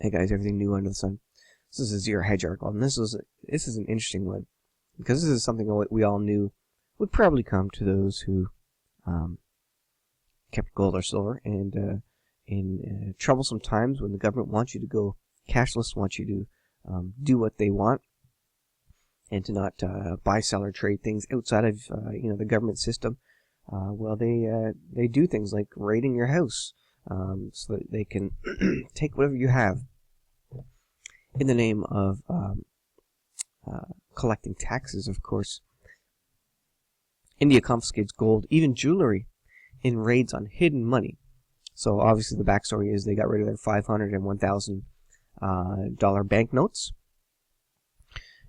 Hey guys, everything new under the sun. This is a Zero Hedge article, and this is an interesting one because this is something that we all knew would probably come to those who kept gold or silver, and in troublesome times when the government wants you to go cashless, wants you to do what they want, and to not buy, sell, or trade things outside of the government system. Well, they do things like raiding your house, so that they can take whatever you have in the name of collecting taxes, of course. India confiscates gold, even jewelry, in raids on hidden money. So obviously the backstory is they got rid of their $500 and $1,000 banknotes.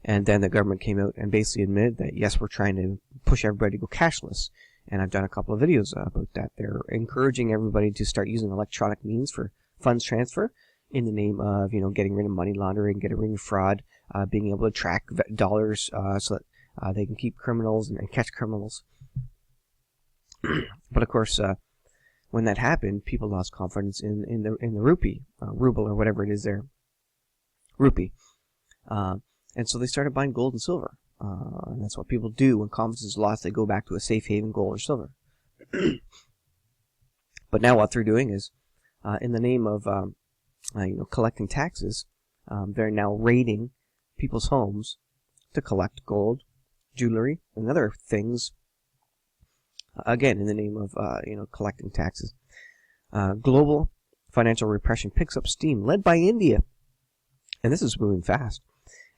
And then the government came out and basically admitted that, yes, we're trying to push everybody to go cashless. And I've done a couple of videos about that. They're encouraging everybody to start using electronic means for funds transfer in the name of, getting rid of money laundering, getting rid of fraud, being able to track dollars so that they can keep criminals and catch criminals. But of course, when that happened, people lost confidence in the rupee, ruble, or whatever it is there, rupee. And so they started buying gold and silver. And that's what people do when confidence is lost. They go back to a safe haven, gold or silver. But now what they're doing is, in the name of collecting taxes, they're now raiding people's homes to collect gold, jewelry, and other things. Again, in the name of collecting taxes. Global financial repression picks up steam, led by India, and this is moving fast.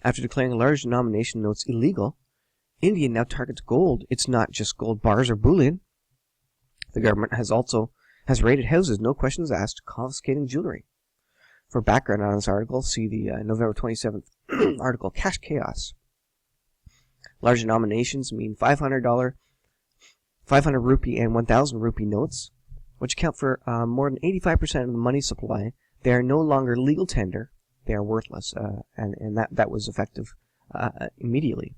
After declaring large denomination notes illegal, India now targets gold. It's not just gold bars or bullion. The government has raided houses, no questions asked, confiscating jewelry. For background on this article, see the November 27th article, Cash Chaos. Large denominations mean $500 rupee and 1,000 rupee notes, which account for more than 85% of the money supply. They are no longer legal tender. They are worthless, and that was effective immediately.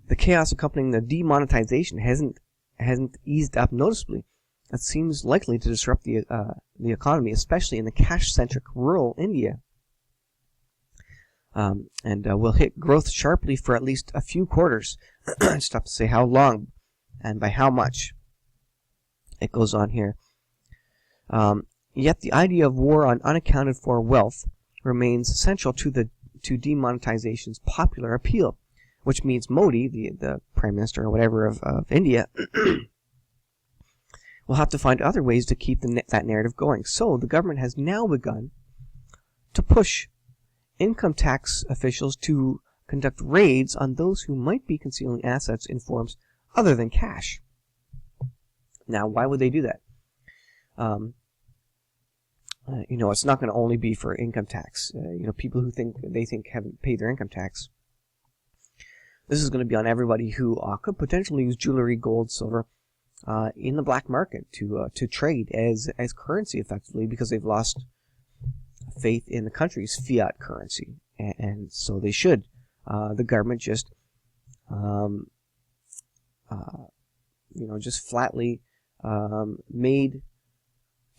The chaos accompanying the demonetization hasn't eased up noticeably. It seems likely to disrupt the economy, especially in the cash-centric rural India, and will hit growth sharply for at least a few quarters. It's tough to say how long and by how much. It goes on here. Yet the idea of war on unaccounted for wealth remains central to demonetization's popular appeal, which means Modi, the Prime Minister or whatever of India, will have to find other ways to keep that narrative going. So the government has now begun to push income tax officials to conduct raids on those who might be concealing assets in forms other than cash. Now, why would they do that? It's not going to only be for income tax. People who think haven't paid their income tax. This is going to be on everybody who could potentially use jewelry, gold, silver, in the black market to trade as currency effectively, because they've lost faith in the country's fiat currency, and so they should. The government just flatly made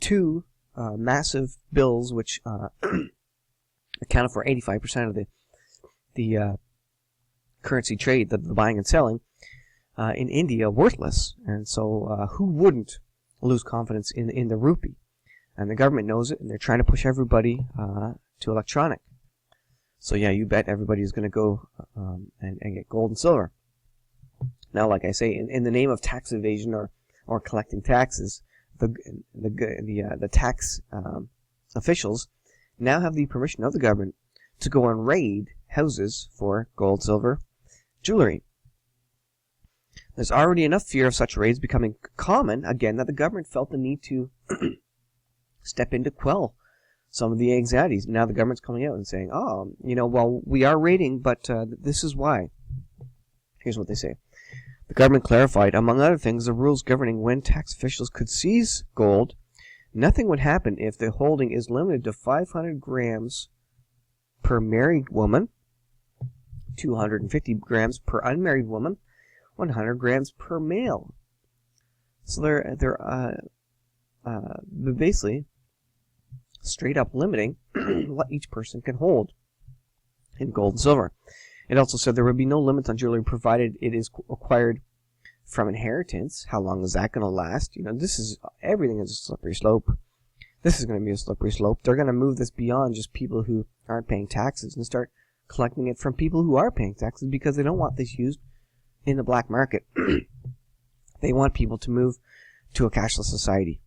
two massive bills, which accounted for 85% of the currency trade, the buying and selling, in India, worthless. And so who wouldn't lose confidence in the rupee? And the government knows it, and they're trying to push everybody to electronic. So yeah, you bet everybody's going to go and get gold and silver. Now, like I say, in the name of tax evasion or collecting taxes, the tax officials now have the permission of the government to go and raid houses for gold, silver, jewelry. There's already enough fear of such raids becoming common, again, that the government felt the need to step in to quell some of the anxieties. Now the government's coming out and saying, well, we are raiding, but this is why. Here's what they say. The government clarified, among other things, the rules governing when tax officials could seize gold. Nothing would happen if the holding is limited to 500 grams per married woman, 250 grams per unmarried woman, 100 grams per male. So they're basically straight up limiting what each person can hold in gold and silver. It also said there would be no limits on jewelry provided it is acquired from inheritance. How long is that going to last? Everything is a slippery slope. This is going to be a slippery slope. They're going to move this beyond just people who aren't paying taxes and start collecting it from people who are paying taxes, because they don't want this used in the black market. They want people to move to a cashless society.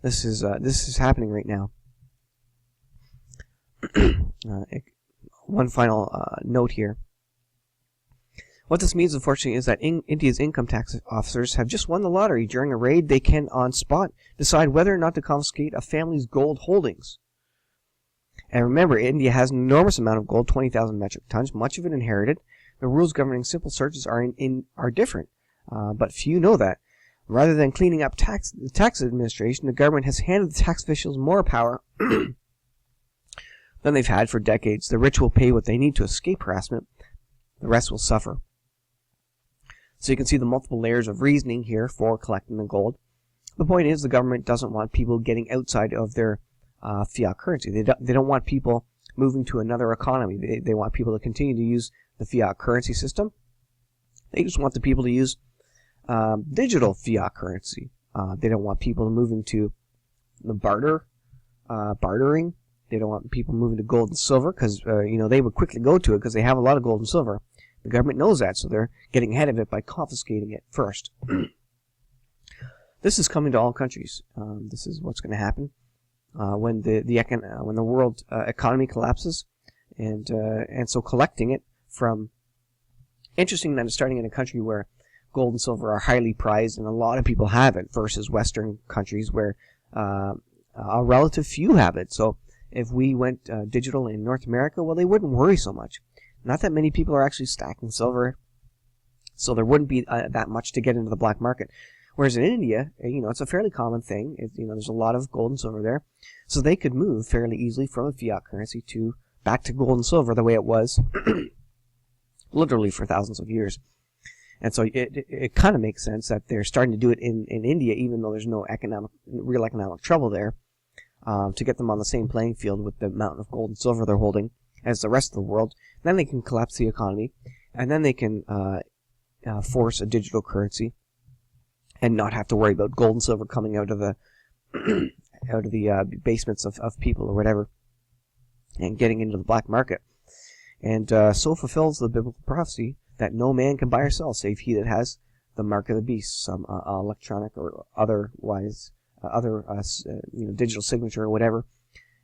This is happening right now. One final note here. What this means, unfortunately, is that India's income tax officers have just won the lottery. During a raid, they can, on spot, decide whether or not to confiscate a family's gold holdings. And remember, India has an enormous amount of gold, 20,000 metric tons, much of it inherited. The rules governing simple searches are different, but few know that. Rather than cleaning up the tax administration, the government has handed the tax officials more power than they've had for decades. The rich will pay what they need to escape harassment. The rest will suffer. So you can see the multiple layers of reasoning here for collecting the gold. The point is, the government doesn't want people getting outside of their fiat currency. They don't want people moving to another economy. They want people to continue to use the fiat currency system. They just want the people to use digital fiat currency. They don't want people moving to the bartering. They don't want people moving to gold and silver, because they would quickly go to it because they have a lot of gold and silver. The government knows that, so they're getting ahead of it by confiscating it first. This is coming to all countries. This is what's going to happen when the world economy collapses, and so collecting it from. Interesting that it's starting in a country where gold and silver are highly prized and a lot of people have it, versus Western countries where a relative few have it. So if we went digital in North America, well, they wouldn't worry so much. Not that many people are actually stacking silver, so there wouldn't be that much to get into the black market. Whereas in India, it's a fairly common thing. There's a lot of gold and silver there, so they could move fairly easily from a fiat currency back to gold and silver the way it was, literally for thousands of years. And so it kind of makes sense that they're starting to do it in India, even though there's no real economic trouble there, to get them on the same playing field with the amount of gold and silver they're holding as the rest of the world. Then they can collapse the economy, and then they can force a digital currency and not have to worry about gold and silver coming out of the basements of people or whatever and getting into the black market. And so fulfills the biblical prophecy that no man can buy or sell save he that has the mark of the beast, some electronic or otherwise digital signature or whatever.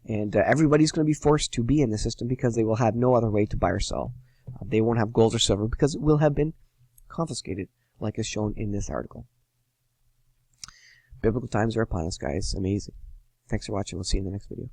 And everybody's going to be forced to be in the system because they will have no other way to buy or sell. They won't have gold or silver because it will have been confiscated, like is shown in this article. Biblical times are upon us, guys. Amazing. Thanks for watching. We'll see you in the next video.